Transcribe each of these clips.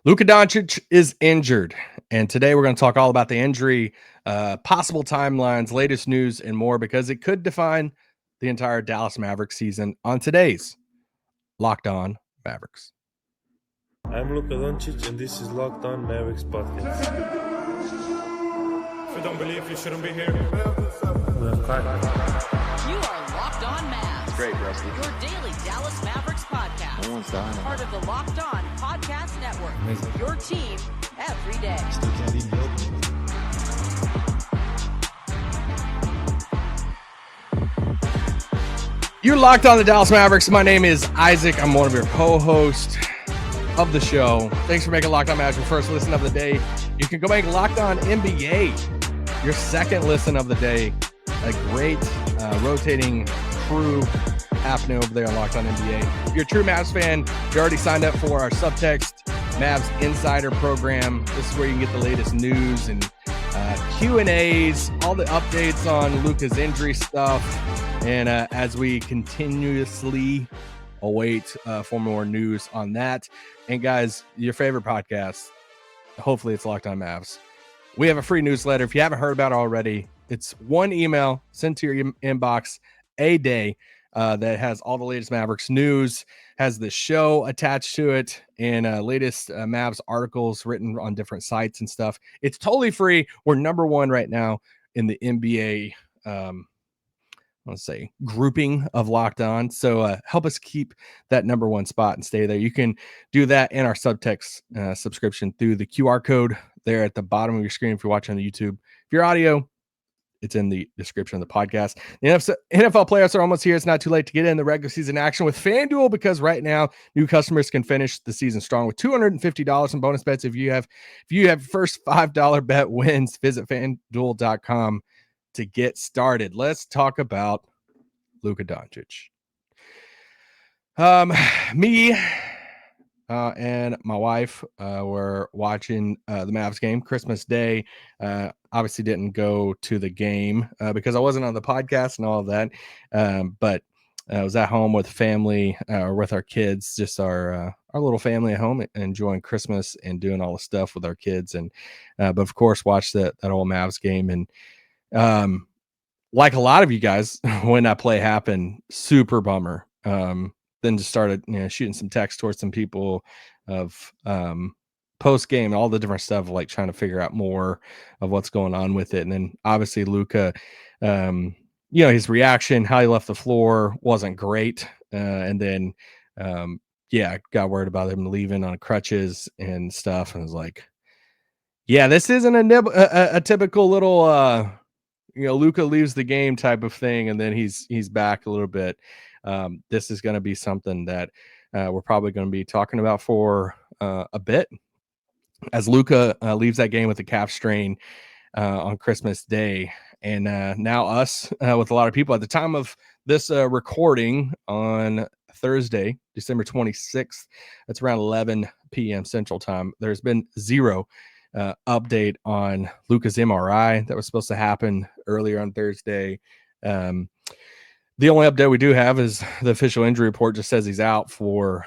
Luka Doncic is injured, and today we're going to talk all about the injury, possible timelines, latest news, and more because it could define the entire Dallas Mavericks season on today's Locked On Mavericks. I'm Luka Doncic, and this is Locked On Mavericks podcast. If you don't believe, you shouldn't be here. We have Kyrie. You are Locked On Mavs. Great, Rusty. Your daily Dallas Mavericks podcast. No one's dying. Part of the Locked On Podcast Network. Amazing. Your team every day. Still can't even build. You're locked on the Dallas Mavericks. My name is Isaac. I'm one of your co-hosts of the show. Thanks for making Locked On Mavericks your first listen of the day. You can go make Locked On NBA your second listen of the day. A great rotating crew happening over there on Locked On NBA. If you're a true Mavs fan, you already signed up for our Subtext Mavs Insider program. This is where you can get the latest news and Q&As, all the updates on Luka's injury stuff. And as we continuously await for more news on that. And guys, your favorite podcast, hopefully it's Locked On Mavs. We have a free newsletter. If you haven't heard about it already, it's one email sent to your inbox a day that has all the latest Mavericks news, has the show attached to it, and latest Mavs articles written on different sites and stuff. It's totally free. We're number one right now in the NBA let's say grouping of Locked On. So help us keep that number one spot and stay there. You can do that in our Subtext subscription through the QR code there at the bottom of your screen. If you're watching on the YouTube, if you're audio, it's in the description of the podcast. The NFL playoffs are almost here. It's not too late to get in the regular season action with FanDuel because right now new customers can finish the season strong with $250 in bonus bets. If you have first $5 bet wins, visit FanDuel.com to get started. Let's talk about Luka Doncic. Me and my wife were watching the Mavs game Christmas Day. Obviously didn't go to the game because I wasn't on the podcast and all of that. But I was at home with family, with our kids, just our little family at home, enjoying Christmas and doing all the stuff with our kids. And but of course, watched that old Mavs game. And like a lot of you guys, when that play happened, super bummer. Then just started, shooting some text towards some people of post game, all the different stuff, like trying to figure out more of what's going on with it. And then obviously Luka, his reaction, how he left the floor wasn't great. And then, got worried about him leaving on crutches and stuff. And I was like, this isn't a typical little, Luka leaves the game type of thing. And then he's back a little bit. This is going to be something that we're probably going to be talking about for a bit as Luka leaves that game with a calf strain on Christmas Day. And now us, with a lot of people at the time of this recording on Thursday, December 26th, that's around 11 p.m. Central Time. There's been zero update on Luka's MRI that was supposed to happen earlier on Thursday. The only update we do have is the official injury report just says he's out for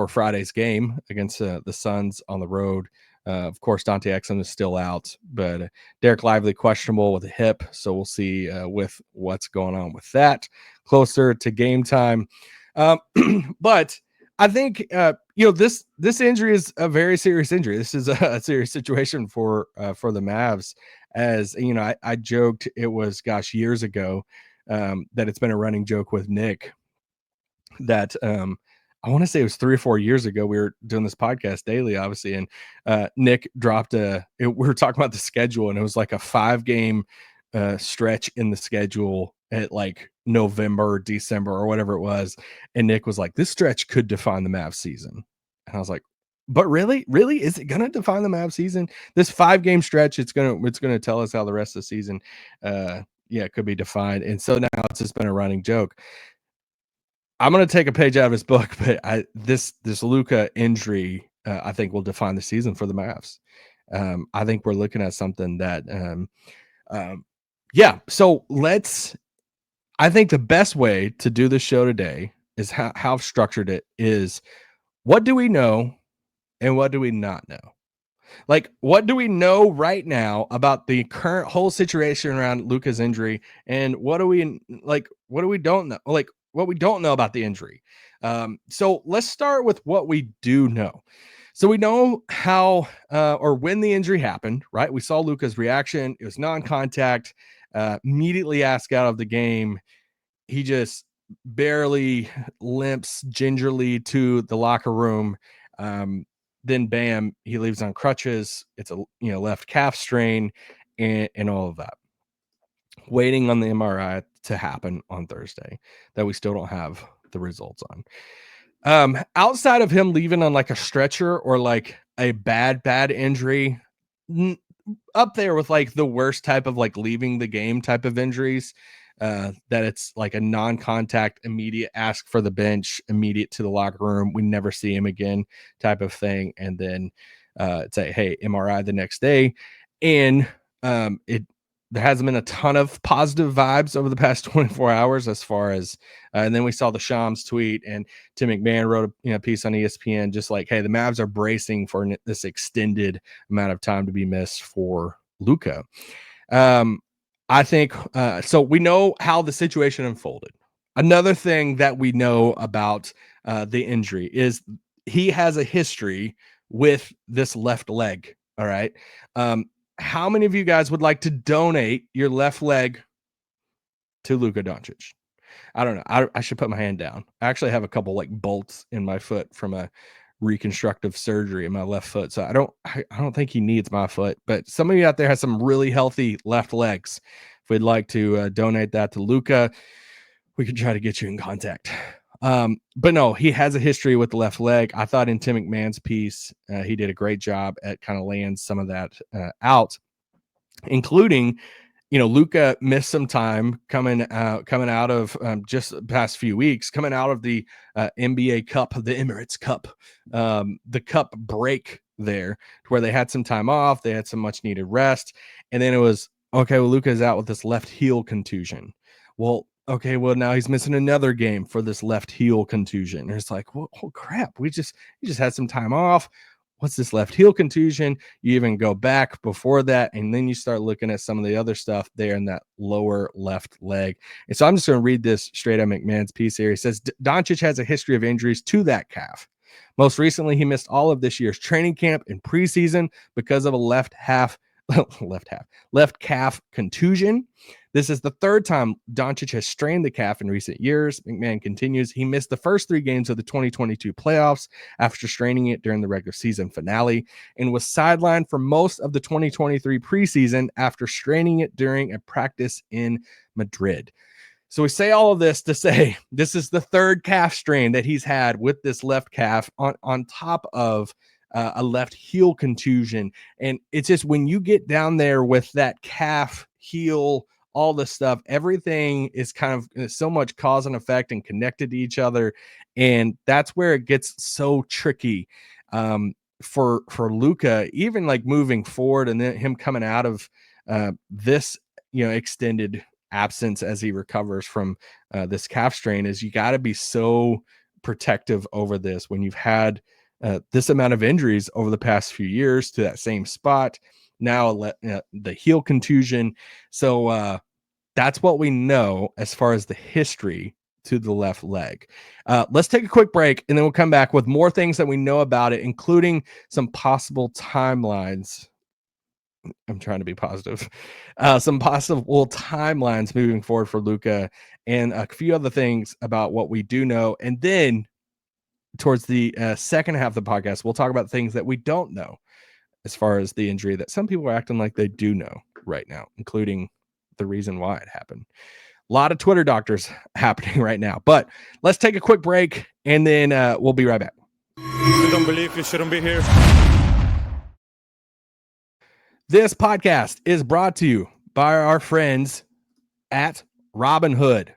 Friday's game against the Suns on the road. Of course, Dante Exum is still out, but Derek Lively questionable with a hip. So we'll see with what's going on with that closer to game time. But I think, this injury is a very serious injury. This is a serious situation for the Mavs. As I joked it was, years ago, that it's been a running joke with Nick that I want to say it was 3 or 4 years ago. We were doing this podcast daily, obviously, and Nick dropped we were talking about the schedule, and it was like a 5-game stretch in the schedule at like November, December, or whatever it was. And Nick was like, this stretch could define the Mavs season. And I was like, but really, is it going to define the Mavs season? This 5-game stretch, it's going to tell us how the rest of the season, it could be defined. And so now it's just been a running joke. I'm going to take a page out of his book, but this Luka injury, I think will define the season for the Mavs. I think we're looking at something that, So I think the best way to do this show today is how structured it is. What do we know and what do we not know? Like, what do we know right now about the current whole situation around Luka's injury, and what do we don't know? Like, what we don't know about the injury. So let's start with what we do know. So we know how or when the injury happened, right? We saw Luka's reaction. It was non-contact, immediately asked out of the game. He just barely limps gingerly to the locker room. Then bam, he leaves on crutches. It's a left calf strain and all of that. Waiting on the MRI to happen on Thursday that we still don't have the results on. Outside of him leaving on like a stretcher or like a bad injury, up there with like the worst type of like leaving the game type of injuries, that it's like a non-contact, immediate ask for the bench, immediate to the locker room, we never see him again type of thing, and then say, hey, MRI the next day. And there hasn't been a ton of positive vibes over the past 24 hours as far as and then we saw the Shams tweet, and Tim McMahon wrote a piece on ESPN just like, hey, the Mavs are bracing for this extended amount of time to be missed for Luka. I think so. We know how the situation unfolded. Another thing that we know about the injury is he has a history with this left leg. All right. How many of you guys would like to donate your left leg to Luka Doncic? I don't know. I should put my hand down. I actually have a couple like bolts in my foot from a reconstructive surgery in my left foot. So I don't think he needs my foot, but somebody out there has some really healthy left legs. If we'd like to donate that to Luka, we could try to get you in contact. But no, he has a history with the left leg. I thought in Tim McMahon's piece, he did a great job at kind of laying some of that out, including, Luka missed some time coming out of just the past few weeks, coming out of the NBA Cup, the Emirates Cup, the Cup break there, where they had some time off, they had some much needed rest, and then it was okay. Well, Luka is out with this left heel contusion. Well, okay, well now he's missing another game for this left heel contusion. And it's like, well, oh crap, you just had some time off. What's this left heel contusion? You even go back before that, and then you start looking at some of the other stuff there in that lower left leg. And so I'm just going to read this straight out of McMahon's piece here. He says, Doncic has a history of injuries to that calf. Most recently, he missed all of this year's training camp and preseason because of a left calf contusion. This is the third time Doncic has strained the calf in recent years. McMahon continues, he missed the first 3 games of the 2022 playoffs after straining it during the regular season finale and was sidelined for most of the 2023 preseason after straining it during a practice in Madrid. So we say all of this to say this is the third calf strain that he's had with this left calf on top of a left heel contusion. And it's just when you get down there with that calf, heel, all this stuff, everything is kind of so much cause and effect and connected to each other. And that's where it gets so tricky for Luka, even like moving forward and then him coming out of this, extended absence as he recovers from this calf strain, is you got to be so protective over this when you've had this amount of injuries over the past few years to that same spot. Now the heel contusion. So that's what we know as far as the history to the left leg. Let's take a quick break, and then we'll come back with more things that we know about it, including some possible timelines. I'm trying to be positive. Some possible timelines moving forward for Luka, and a few other things about what we do know. And then towards the second half of the podcast, we'll talk about things that we don't know as far as the injury that some people are acting like they do know right now, including the reason why it happened. A lot of Twitter doctors happening right now, but let's take a quick break, and then we'll be right back. You don't believe you shouldn't be here. This podcast is brought to you by our friends at Robinhood.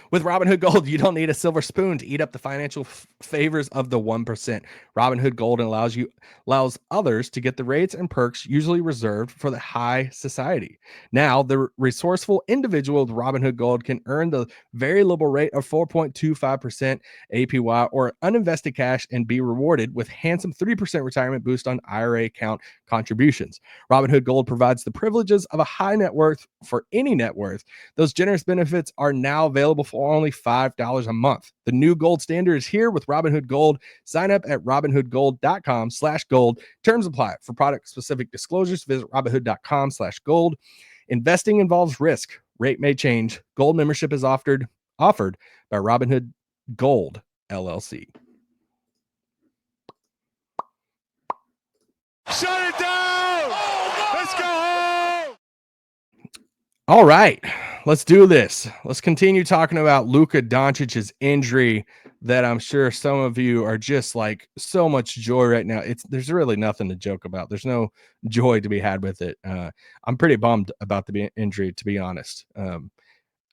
With Robinhood Gold, you don't need a silver spoon to eat up the financial favors of the 1%. Robinhood Gold allows others to get the rates and perks usually reserved for the high society. Now, the resourceful individual with Robinhood Gold can earn the very liberal rate of 4.25% APY or uninvested cash and be rewarded with handsome 3% retirement boost on IRA account contributions. Robinhood Gold provides the privileges of a high net worth for any net worth. Those generous benefits are now available for only $5 a month. The new gold standard is here with Robinhood Gold. Sign up at robinhoodgold.com/gold. Terms apply. For product specific disclosures, visit robinhood.com/gold. Investing involves risk. Rate may change. Gold membership is offered by Robinhood Gold LLC. Shut it down! Let's go home! All right, let's do this. Let's continue talking about Luka Doncic's injury that I'm sure some of you are just like so much joy right now. There's really nothing to joke about. There's no joy to be had with it. I'm pretty bummed about the injury, to be honest. I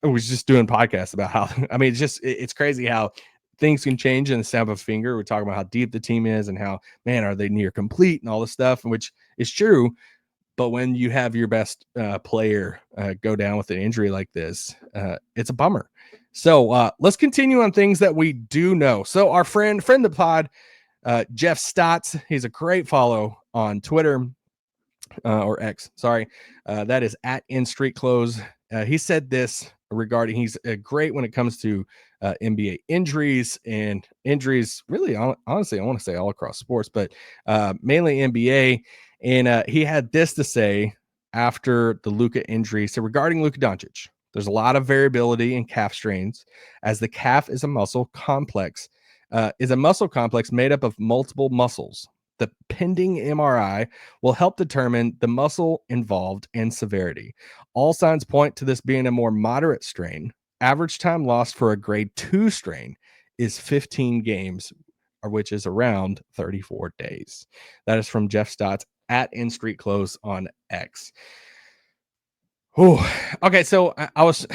was just doing podcasts about how, I mean, it's crazy how things can change in the snap of a finger. We're talking about how deep the team is and how, man, are they near complete and all this stuff, which is true. But when you have your best player go down with an injury like this, it's a bummer. So let's continue on things that we do know. So our friend of the pod, Jeff Stotts, he's a great follow on Twitter or X. Sorry, that is at In Street Clothes. He said this regarding he's great when it comes to NBA injuries and injuries. Really, honestly, I want to say all across sports, but mainly NBA. And he had this to say after the Luka injury. So regarding Luka Doncic, there's a lot of variability in calf strains, as the calf is a muscle complex made up of multiple muscles. The pending MRI will help determine the muscle involved and severity. All signs point to this being a more moderate strain. Average time lost for a grade 2 strain is 15 games, which is around 34 days. That is from Jeff Stotts at In Street Clothes on X. Oh, okay. So I was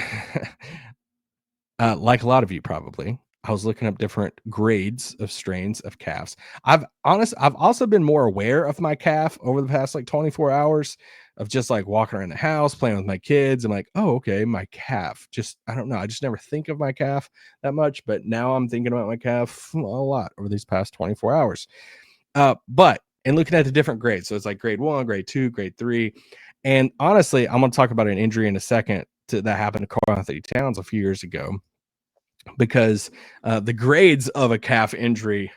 like a lot of you probably. I was looking up different grades of strains of calves. I've also been more aware of my calf over the past like 24 hours of just like walking around the house, playing with my kids. I'm like, oh, okay, my calf. I don't know. I just never think of my calf that much, but now I'm thinking about my calf a lot over these past 24 hours. But and looking at the different grades. So it's like grade 1, grade 2, grade 3. And honestly, I'm going to talk about an injury in a second that happened to Karl Anthony Towns a few years ago, because the grades of a calf injury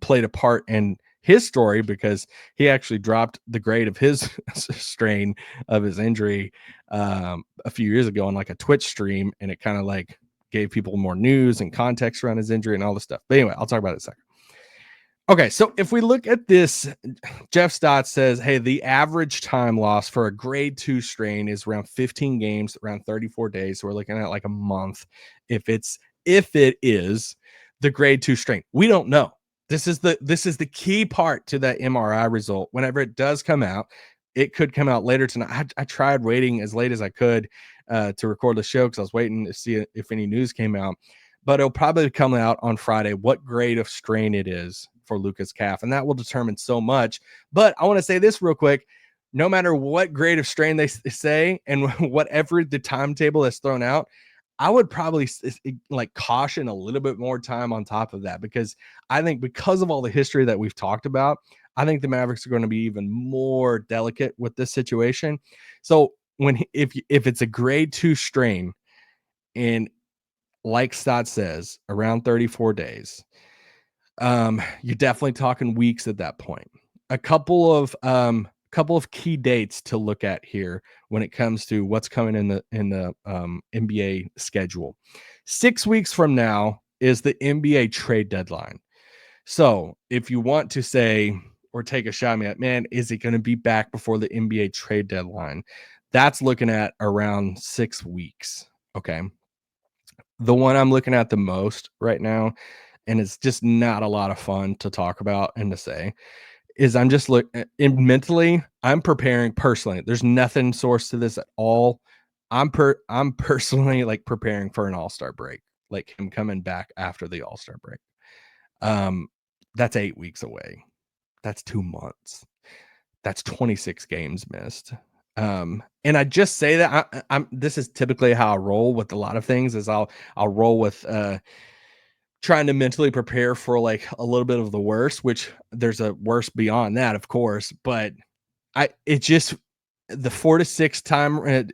played a part in his story, because he actually dropped the grade of his strain of his injury a few years ago on like a Twitch stream. And it kind of like gave people more news and context around his injury and all this stuff. But anyway, I'll talk about it in a second. Okay, so if we look at this, Jeff Stott says, hey, the average time lost for a grade 2 strain is around 15 games, around 34 days. So we're looking at like a month if it is the grade 2 strain. We don't know. This is the key part to that MRI result. Whenever it does come out, it could come out later tonight. I tried waiting as late as I could to record the show because I was waiting to see if any news came out. But it'll probably come out on Friday what grade of strain it is for Luka's calf, and that will determine so much. But I want to say this real quick. No matter what grade of strain they say and whatever the timetable is thrown out, I would probably like caution a little bit more time on top of that, because I think because of all the history that we've talked about, I think the Mavericks are going to be even more delicate with this situation. So if it's a grade 2 strain, and like Stott says, around 34 days, you're definitely talking weeks at that point. A couple of key dates to look at here when it comes to what's coming in the NBA schedule. 6 weeks from now is the NBA trade deadline. So if you want to say or take a shot at, man, is it going to be back before the NBA trade deadline? That's looking at around 6 weeks. Okay. The one I'm looking at the most right now, and it's just not a lot of fun to talk about and to say, is I'm just mentally, I'm preparing personally. There's nothing sourced to this at all. I'm personally like preparing for an all-star break. like him coming back after the All-Star break. That's 8 weeks away. That's 2 months. That's 26 games missed. And I just say that I'm this is typically how I roll with a lot of things is I'll roll with trying to mentally prepare for like a little bit of the worst, which there's a worse beyond that, of course, but it just the 4 to 6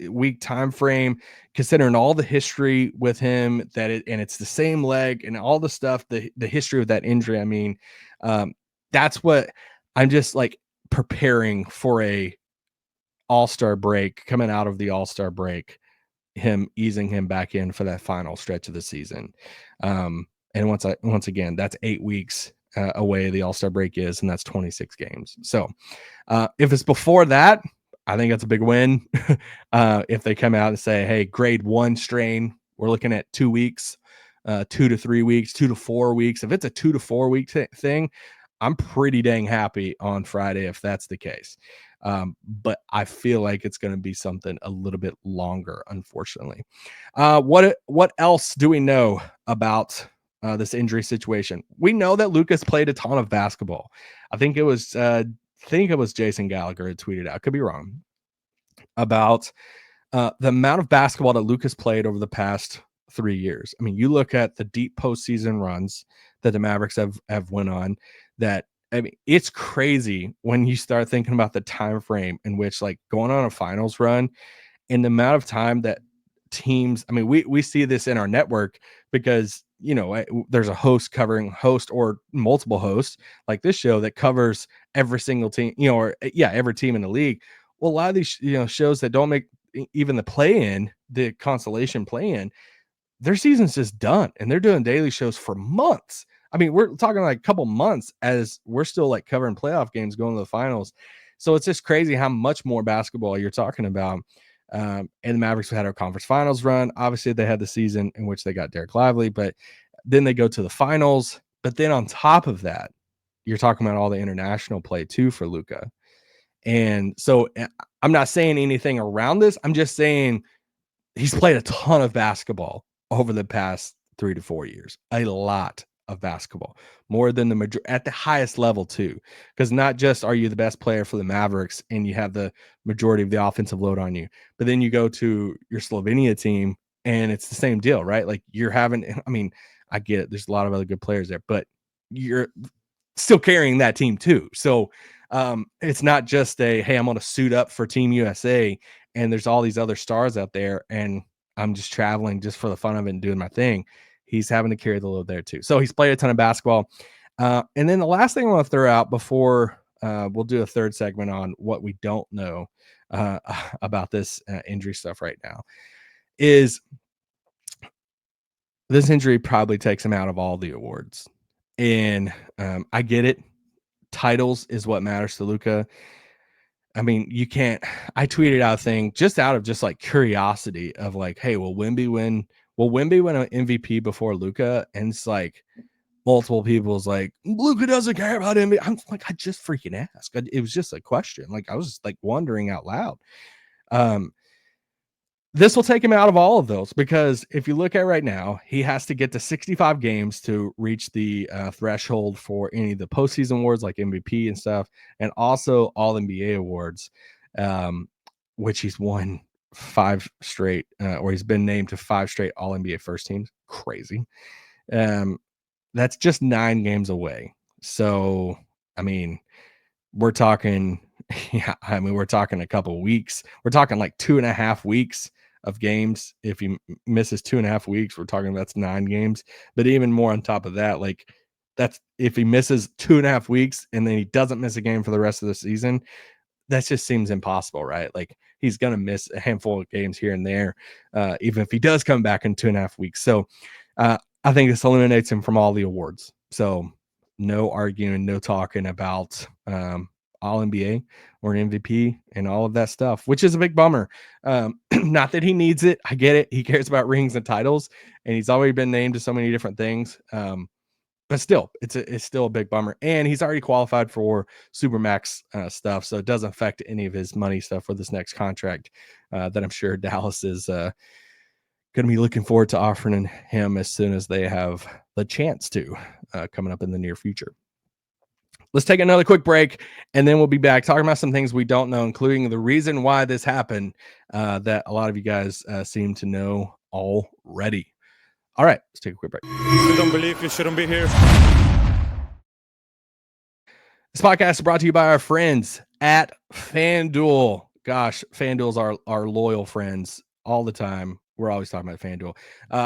week time frame, considering all the history with him and it's the same leg and all the stuff, the history of that injury. I mean, that's what I'm just like preparing for a all-star break, coming out of the all-star break, easing him back in for that final stretch of the season. And once again, that's 8 weeks away the all-star break is, and that's 26 games. So if it's before that, I think that's a big win. If they come out and say, hey, grade 1 strain, we're looking at 2 weeks, 2 to 3 weeks, 2 to 4 weeks. If it's a 2 to 4 week thing, I'm pretty dang happy on Friday if that's the case. But I feel like it's going to be something a little bit longer, unfortunately. What else do we know about this injury situation? We know that Lucas played a ton of basketball. I think it was Jason Gallagher who tweeted out, could be wrong, about the amount of basketball that Lucas played over the past 3 years. I mean, you look at the deep postseason runs that the Mavericks have went on. That I mean, it's crazy when you start thinking about the time frame in which like going on a finals run and the amount of time that teams. I mean, we see this in our network because there's a host or multiple hosts like this show that covers every single team, or every team in the league. Well, a lot of these shows that don't make even the consolation play in, their season's just done and they're doing daily shows for months. I mean, we're talking like a couple months as we're still like covering playoff games going to the finals. So it's just crazy how much more basketball you're talking about. And the Mavericks had our conference finals run. Obviously, they had the season in which they got Derek Lively, but then they go to the finals. But then on top of that, you're talking about all the international play too for Luka. And so I'm not saying anything around this. I'm just saying he's played a ton of basketball over the past 3 to 4 years, a lot of basketball, more than at the highest level too. Because not just are you the best player for the Mavericks and you have the majority of the offensive load on you, but then you go to your Slovenia team and it's the same deal, right? Like I mean, I get it. There's a lot of other good players there, but you're still carrying that team too. So it's not just hey, I'm going to suit up for Team USA and there's all these other stars out there and I'm just traveling just for the fun of it and doing my thing. He's having to carry the load there too. So he's played a ton of basketball. And then the last thing I want to throw out before we'll do a third segment on what we don't know about this injury stuff right now is this injury probably takes him out of all the awards. And I get it. Titles is what matters to Luka. I mean, you can't. I tweeted out a thing just out of just like curiosity of like, hey, will Wemby win an MVP before Luka? And it's like multiple people's like, Luka doesn't care about MVP. I'm like, I just freaking asked. It was just a question. Like I was just like wondering out loud. This will take him out of all of those because if you look at right now, he has to get to 65 games to reach the threshold for any of the postseason awards like MVP and stuff, and also all NBA awards, which he's won 5 straight, or he's been named to 5 straight All NBA first teams. Crazy. That's just 9 games away. So, I mean, we're talking, we're talking a couple of weeks. We're talking like 2.5 weeks of games. If he misses 2.5 weeks, we're talking that's 9 games. But even more on top of that, like that's if he misses 2.5 weeks and then he doesn't miss a game for the rest of the season, that just seems impossible, right? Like he's gonna miss a handful of games here and there, even if he does come back in 2.5 weeks. So I think this eliminates him from all the awards. So no arguing, no talking about all NBA or an MVP and all of that stuff, which is a big bummer. Not that he needs it. I get it. He cares about rings and titles, and he's already been named to so many different things. But still, it's still a big bummer. And he's already qualified for Supermax stuff, so it doesn't affect any of his money stuff for this next contract that I'm sure Dallas is going to be looking forward to offering him as soon as they have the chance to, coming up in the near future. Let's take another quick break, and then we'll be back talking about some things we don't know, including the reason why this happened, that a lot of you guys seem to know already. All right, let's take a quick break. If you don't believe, you shouldn't be here. This podcast is brought to you by our friends at FanDuel. Gosh, FanDuel's our loyal friends all the time. We're always talking about FanDuel.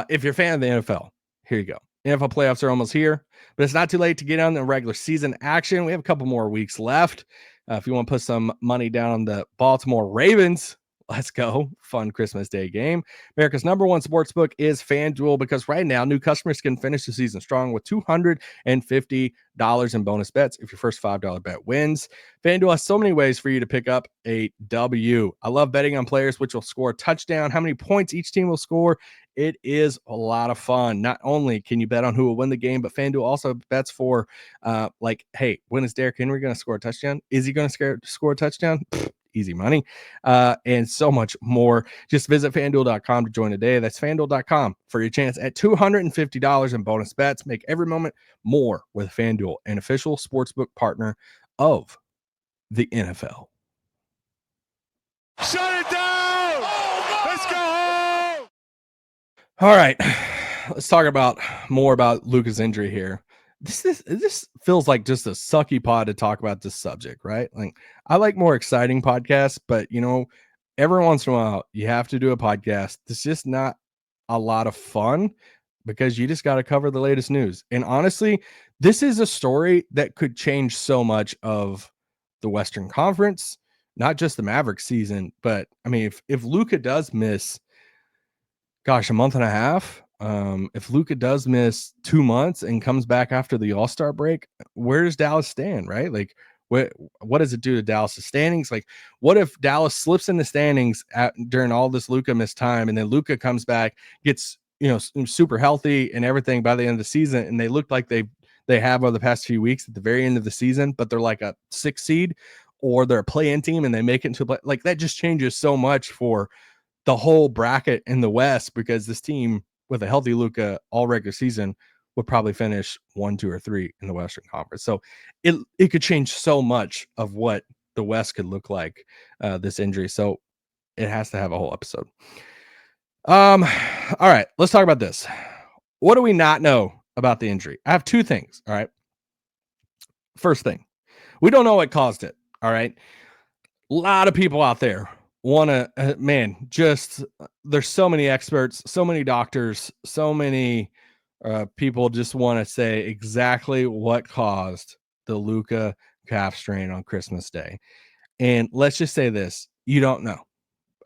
If you're a fan of the NFL, here you go. NFL playoffs are almost here, but it's not too late to get on the regular season action. We have a couple more weeks left. If you want to put some money down on the Baltimore Ravens, let's go. Fun Christmas Day game. America's #1 sportsbook is FanDuel, because right now new customers can finish the season strong with $250 in bonus bets if your first $5 bet wins. FanDuel has so many ways for you to pick up a W. I love betting on players which will score a touchdown, how many points each team will score. It is a lot of fun. Not only can you bet on who will win the game, but FanDuel also bets for like, hey, when is Derrick Henry going to score a touchdown? Is he going to score a touchdown? Easy money, and so much more. Just visit FanDuel.com to join today. That's FanDuel.com for your chance at $250 in bonus bets. Make every moment more with FanDuel, an official sportsbook partner of the NFL. Shut it down! Let's go home! All right, let's talk about more about Luka's injury here. This feels like just a sucky pod to talk about this subject, right? Like, I like more exciting podcasts, but every once in a while you have to do a podcast. It's just not a lot of fun because you just got to cover the latest news. And honestly, this is a story that could change so much of the Western Conference, not just the Mavericks season, but I mean, if Luka does miss, a month and a half, if Luka does miss 2 months and comes back after the All-Star break, where does Dallas stand, right? Like, what does it do to Dallas' standings? Like, what if Dallas slips in the standings during all this Luka missed time, and then Luka comes back, gets super healthy and everything by the end of the season, and they look like they have over the past few weeks at the very end of the season, but they're like a 6 seed, or they're a play-in team and they make it into a play. Like, that just changes so much for the whole bracket in the West, because this team with a healthy Luka all regular season would probably finish 1, 2, or 3 in the Western Conference. So it could change so much of what the West could look like, this injury. So it has to have a whole episode. All right, let's talk about this. What do we not know about the injury? I have 2 things. All right. First thing, we don't know what caused it. All right. A lot of people out there want to, there's so many experts, so many doctors, so many people just want to say exactly what caused the Luka calf strain on Christmas Day. And let's just say this, you don't know.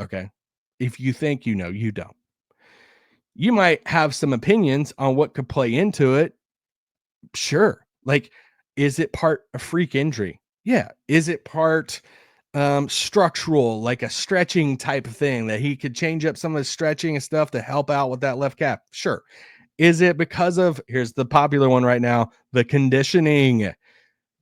Okay. If you think you know, you don't. You might have some opinions on what could play into it. Sure. Like, is it part a freak injury? Yeah. Is it part structural, like a stretching type of thing that he could change up some of his stretching and stuff to help out with that left calf? Sure. Is it because of, here's the popular one right now, the conditioning?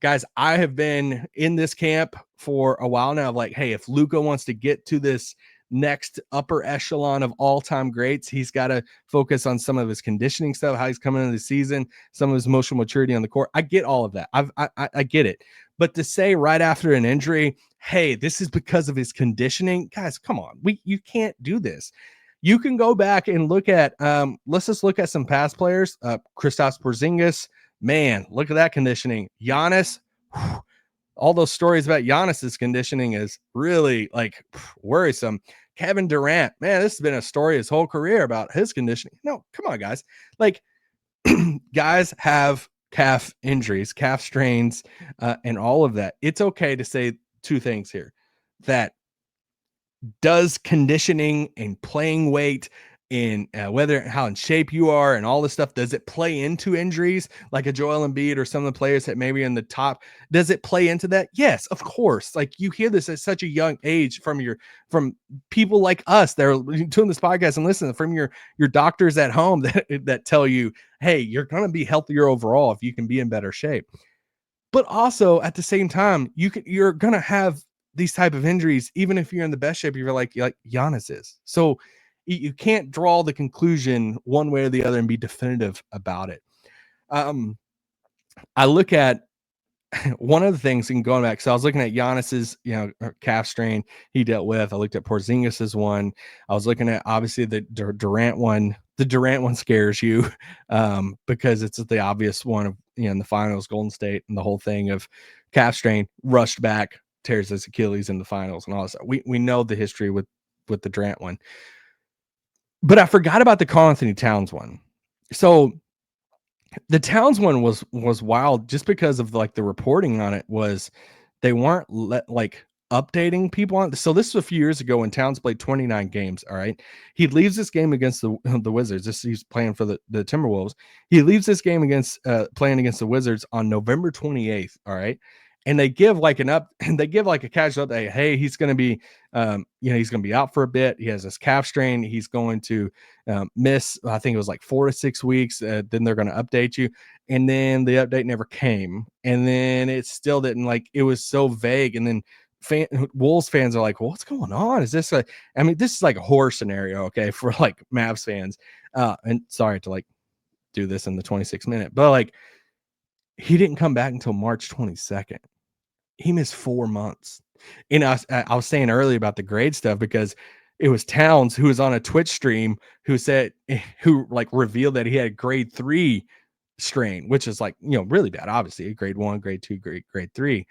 Guys, I have been in this camp for a while now of like, hey, if Luka wants to get to this next upper echelon of all-time greats, he's got to focus on some of his conditioning stuff, how he's coming into the season, some of his emotional maturity on the court. I get all of that. I get it. But to say right after an injury, hey, this is because of his conditioning, guys, come on. You can't do this. You can go back and look at, let's just look at some past players. Kristaps Porzingis, man, look at that conditioning. Giannis, all those stories about Giannis's conditioning is really like worrisome. Kevin Durant, man, this has been a story his whole career about his conditioning. No, come on, guys. Like, guys have calf injuries, calf strains, and all of that. It's okay to say 2 things here. That does conditioning and playing weight in how in shape you are and all this stuff, does it play into injuries like a Joel Embiid or some of the players that maybe in the top? Does it play into that? Yes, of course. Like, you hear this at such a young age from people like us that are doing this podcast and listening, from your doctors at home that tell you, hey, you're going to be healthier overall if you can be in better shape. But also at the same time, you're going to have these type of injuries even if you're in the best shape, you're like Giannis is. So you can't draw the conclusion one way or the other and be definitive about it. I look at one of the things, and going back, so I was looking at Giannis's, calf strain he dealt with. I looked at Porzingis's one. I was looking at obviously the Durant one. The Durant one scares you because it's the obvious one of in the finals, Golden State, and the whole thing of calf strain, rushed back, tears his Achilles in the finals, and all that stuff. We know the history with the Durant one, but I forgot about the Karl Anthony Towns one. So the Towns one was wild just because of like the reporting on it was they weren't updating people on it. So this was a few years ago when Towns played 29 games. All right. He leaves this game against the Wizards. He's playing for the Timberwolves. He leaves this game against playing against the Wizards on November 28th. All right. And they give like a casual update. Hey, he's going to be, he's going to be out for a bit. He has this calf strain. He's going to miss, I think it was like 4 to 6 weeks. Then they're going to update you. And then the update never came. And then it still didn't, it was so vague. And then Wolves fans are like, well, what's going on? Is this this is like a horror scenario, okay, for like Mavs fans. And sorry to do this in the 26th minute, but he didn't come back until March 22nd. He missed 4 months. And I was saying earlier about the grade stuff because it was Towns who was on a Twitch stream who revealed that he had grade 3 strain, which is really bad. Obviously, grade 1, grade 2, grade 3,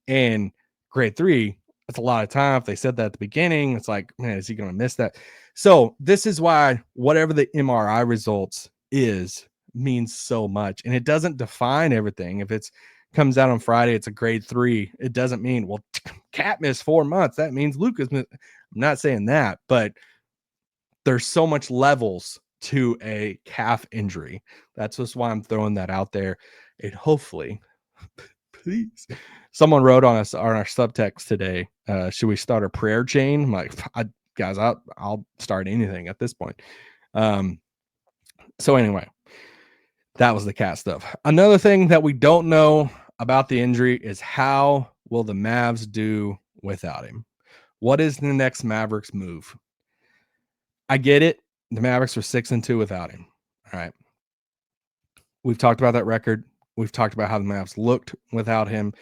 and grade 3. That's a lot of time. If they said that at the beginning, it's like, man, is he going to miss that? So this is why whatever the MRI results means so much, and it doesn't define everything. If it's comes out on Friday, it's a grade 3. It doesn't mean, well, Cat missed 4 months. That means Luka's missed. I'm not saying that, but there's so much levels to a calf injury. That's just why I'm throwing that out there. And hopefully, please, someone wrote on our subtext today, should we start a prayer chain? I'm like, guys, I'll start anything at this point. So anyway, that was the cat stuff. Another thing that we don't know about the injury is how will the Mavs do without him? What is the next Mavericks move? I get it. The Mavericks were 6-2 without him. All right. We've talked about that record. We've talked about how the Mavs looked without him.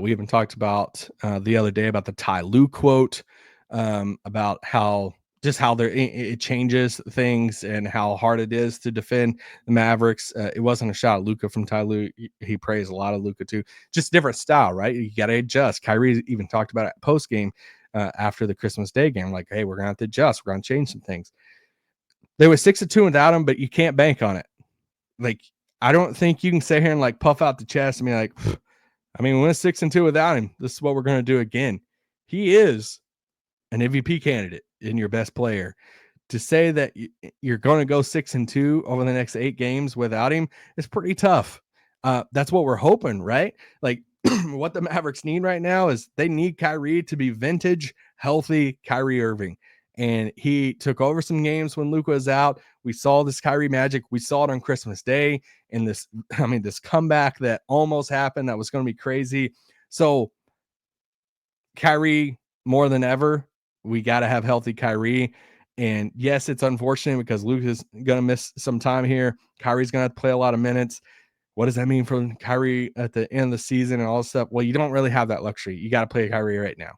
We even talked about the other day about the Ty Lue quote, about how it changes things and how hard it is to defend the Mavericks. It wasn't a shot at Luka from Ty Lue. He praised a lot of Luka too. Just different style, right? You got to adjust. Kyrie even talked about it post game after the Christmas Day game, like, hey, we're going to have to adjust. We're going to change some things. They were 6-2 without him, but you can't bank on it. I don't think you can sit here and puff out the chest and be like, we went 6-2 without him. This is what we're going to do again. He is an MVP candidate and your best player. To say that you're going to go 6-2 over the next 8 games without him is pretty tough. That's what we're hoping, right? What the Mavericks need right now is they need Kyrie to be vintage, healthy Kyrie Irving. And he took over some games when Luka was out. We saw this Kyrie magic. We saw it on Christmas Day. And this comeback that almost happened that was going to be crazy. So Kyrie, more than ever, we got to have healthy Kyrie. And yes, it's unfortunate because Luka's going to miss some time here. Kyrie's going to have to play a lot of minutes. What does that mean for Kyrie at the end of the season and all this stuff? Well, you don't really have that luxury. You got to play Kyrie right now.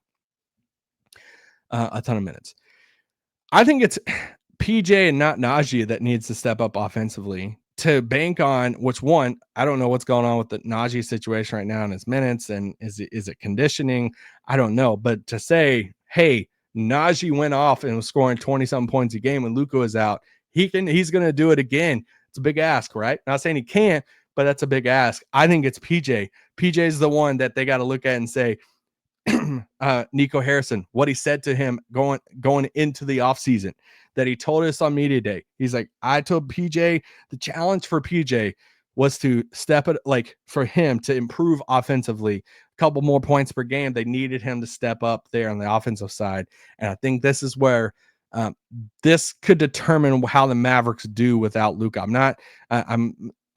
A ton of minutes. I think it's PJ and not Najee that needs to step up offensively to bank on which one. I don't know what's going on with the Najee situation right now in his minutes, and is it conditioning? I don't know. But to say, hey, Najee went off and was scoring 20-something points a game when Luka was out, he's going to do it again. It's a big ask, right? Not saying he can't, but that's a big ask. I think it's PJ. PJ is the one that they got to look at and say, Nico Harrison, what he said to him going into the offseason, that he told us on media day. He's like, I told PJ the challenge for PJ was to step it, for him to improve offensively, a couple more points per game. They needed him to step up there on the offensive side. And I think this is where this could determine how the Mavericks do without Luka.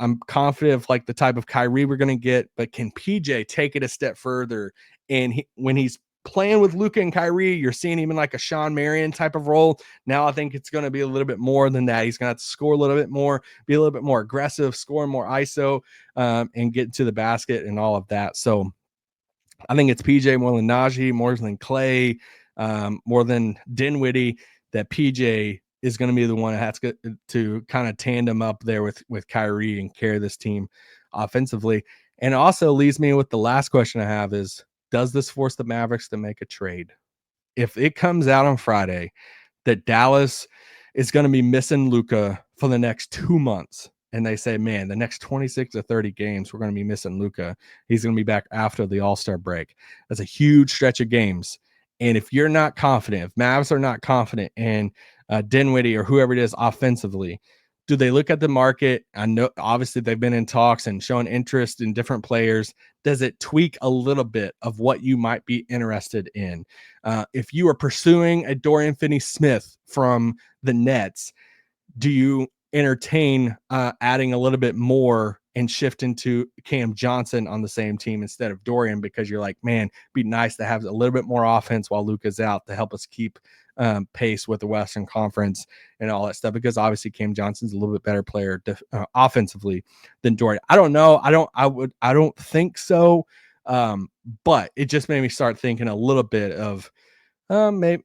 I'm confident of the type of Kyrie we're going to get, but can PJ take it a step further? And when he's playing with Luka and Kyrie, you're seeing him in like a Sean Marion type of role. Now I think it's going to be a little bit more than that. He's going to have to score a little bit more, be a little bit more aggressive, scoring more ISO, and get to the basket and all of that. So I think it's PJ more than Najee, more than Clay, more than Dinwiddie, that PJ is going to be the one that has to kind of tandem up there with Kyrie and carry this team offensively. And it also leaves me with the last question I have is, does this force the Mavericks to make a trade? If it comes out on Friday that Dallas is going to be missing Luka for the next 2 months, and they say, man, the next 26 to 30 games, we're going to be missing Luka. He's going to be back after the All-Star break. That's a huge stretch of games. And if you're not confident, if Mavs are not confident in Dinwiddie or whoever it is offensively, do they look at the market? I know obviously they've been in talks and showing interest in different players. Does it tweak a little bit of what you might be interested in? If you are pursuing a Dorian Finney-Smith from the Nets, do you entertain adding a little bit more and shift into Cam Johnson on the same team instead of Dorian, because you're like, man, it'd be nice to have a little bit more offense while Luka's out to help us keep pace with the Western Conference and all that stuff, because obviously Cam Johnson's a little bit better player offensively than Dorian. I don't know. I don't think so. But it just made me start thinking a little bit of maybe,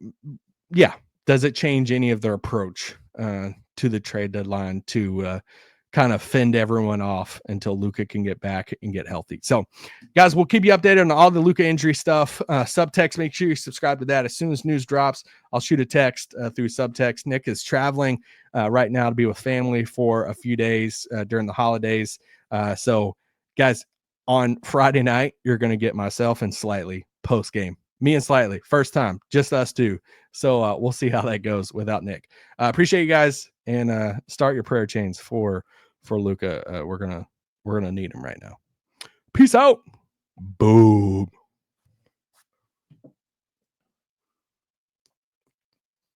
yeah, does it change any of their approach to the trade deadline to kind of fend everyone off until Luka can get back and get healthy? So, guys, we'll keep you updated on all the Luka injury stuff. Subtext, make sure you subscribe to that. As soon as news drops, I'll shoot a text through Subtext. Nick is traveling right now to be with family for a few days during the holidays. So, guys, on Friday night, you're going to get myself and Slightly post game. Me and Slightly, first time, just us two. So we'll see how that goes without Nick. Appreciate you guys, and start your prayer chains for Luka. We're gonna need him right now. Peace out. Boom.